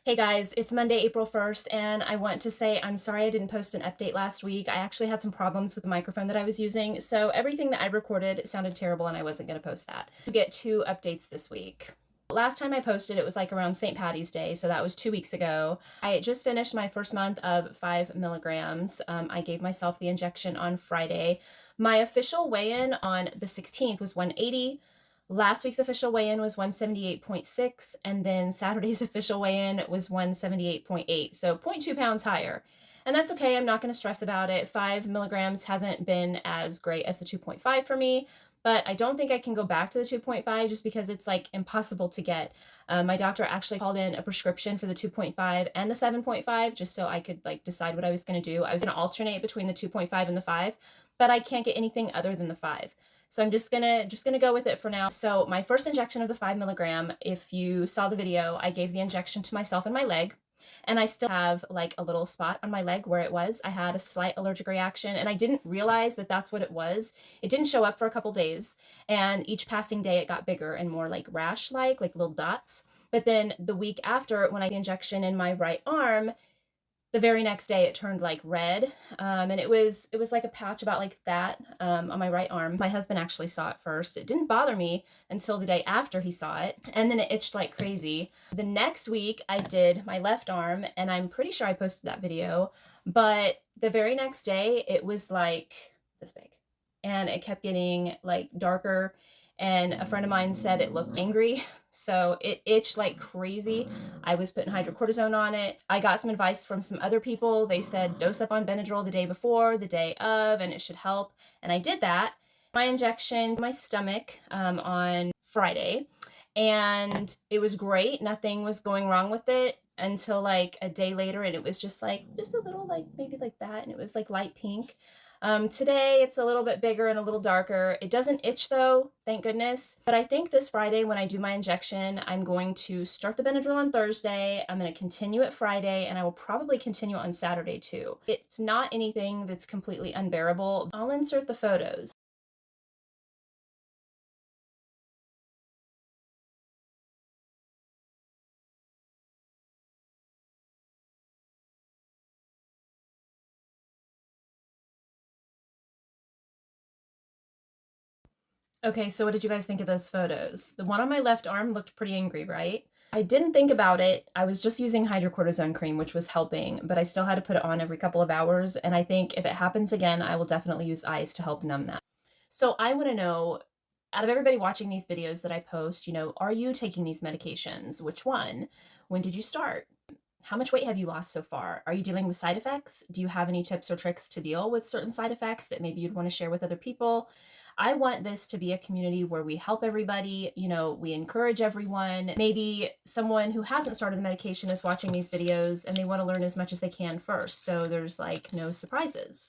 Hey guys, it's Monday, April 1st, and I want to say I'm sorry I didn't post an update last week. I actually had some problems with the microphone that I was using, so everything that I recorded sounded terrible and I wasn't going to post that. You get 2 updates this week. Last time I posted, it was like around St. Patty's Day, so that was 2 weeks ago. I just finished my first month of 5 milligrams. I gave myself the injection on Friday. My official weigh-in on the 16th was 180. Last week's official weigh-in was 178.6, and then Saturday's official weigh-in was 178.8, so 0.2 pounds higher. And that's okay, I'm not going to stress about it. 5 milligrams hasn't been as great as the 2.5 for me, but I don't think I can go back to the 2.5 just because it's like impossible to get. My doctor actually called in a prescription for the 2.5 and the 7.5 just so I could like decide what I was going to do. I was going to alternate between the 2.5 and the 5, but I can't get anything other than the 5. So I'm just gonna go with it for now. So my first injection of the 5 milligram, if you saw the video, I gave the injection to myself in my leg, and I still have like a little spot on my leg where it was. I had a slight allergic reaction, and I didn't realize that that's what it was. It didn't show up for a couple days, and each passing day it got bigger and more like rash-like, like little dots. But then the week after, when I got the injection in my right arm, the very next day it turned like red, and it was like a patch about like that on my right arm. My husband actually saw it first. It didn't bother me until the day after he saw it, and then it itched like crazy. The next week I did my left arm, and I'm pretty sure I posted that video, but the very next day it was like this big, and it kept getting like darker, and a friend of mine said it looked angry. So it itched like crazy. I was putting hydrocortisone on it. I got some advice from some other people. They said dose up on Benadryl the day before, the day of, and it should help. And I did that. My injection, my stomach on Friday, and it was great. Nothing was going wrong with it until like a day later, and it was just a little like maybe like that, and it was like light pink. Today it's a little bit bigger and a little darker. It doesn't itch though, thank goodness. But I think this Friday when I do my injection, I'm going to start the Benadryl on Thursday. I'm going to continue it Friday, and I will probably continue it on Saturday too. It's not anything that's completely unbearable. I'll insert the photos. Okay, so what did you guys think of those photos? The one on my left arm looked pretty angry, right? I didn't think about it. I was just using hydrocortisone cream, which was helping, but I still had to put it on every couple of hours. And I think if it happens again, I will definitely use ice to help numb that. So I want to know, out of everybody watching these videos that I post, are you taking these medications? Which one? When did you start? How much weight have you lost so far? Are you dealing with side effects? Do you have any tips or tricks to deal with certain side effects that maybe you'd want to share with other people? I want this to be a community where we help everybody, we encourage everyone. Maybe someone who hasn't started the medication is watching these videos and they want to learn as much as they can first, so there's like no surprises.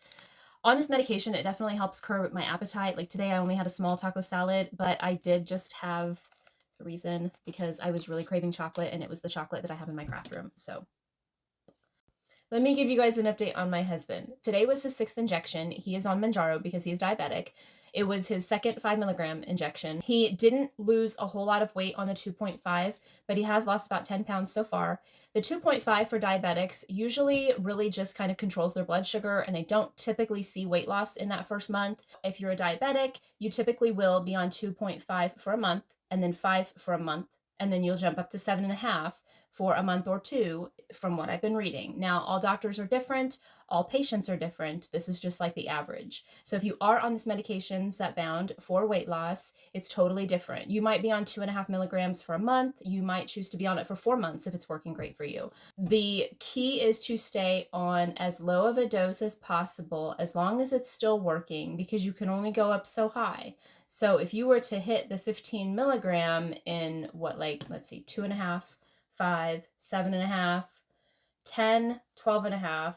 On this medication, it definitely helps curb my appetite. Like today I only had a small taco salad, but I did just have a reason because I was really craving chocolate, and it was the chocolate that I have in my craft room. So let me give you guys an update on my husband. Today was his 6th injection. He is on Manjaro because he's diabetic. It was his second 5 milligram injection. He didn't lose a whole lot of weight on the 2.5, but he has lost about 10 pounds so far. The 2.5 for diabetics usually really just kind of controls their blood sugar, and they don't typically see weight loss in that first month. If you're a diabetic, you typically will be on 2.5 for a month, and then 5 for a month, and then you'll jump up to 7.5 for a month or two, from what I've been reading. Now, all doctors are different, all patients are different. This is just like the average. So if you are on this medication, Zepbound, for weight loss, it's totally different. You might be on 2.5 milligrams for a month. You might choose to be on it for 4 months if it's working great for you. The key is to stay on as low of a dose as possible, as long as it's still working, because you can only go up so high. So if you were to hit the 15 milligram in let's see, 2.5, 5, 7.5, 10, 12.5,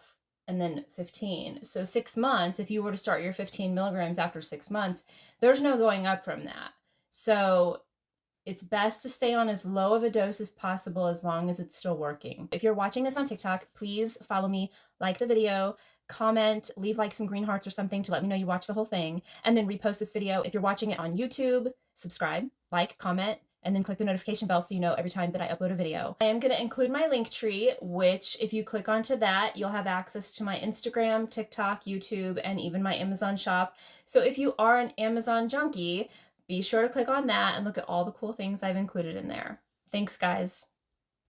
and then 15. So 6 months, if you were to start your 15 milligrams after 6 months, there's no going up from that. So it's best to stay on as low of a dose as possible as long as it's still working. If you're watching this on TikTok, please follow me, like the video, comment, leave like some green hearts or something to let me know you watched the whole thing, and then repost this video. If you're watching it on YouTube, subscribe, like, comment, and then click the notification bell so you know every time that I upload a video. I am going to include my link tree, which if you click onto that, you'll have access to my Instagram, TikTok, YouTube, and even my Amazon shop. So if you are an Amazon junkie, be sure to click on that and look at all the cool things I've included in there. Thanks, guys.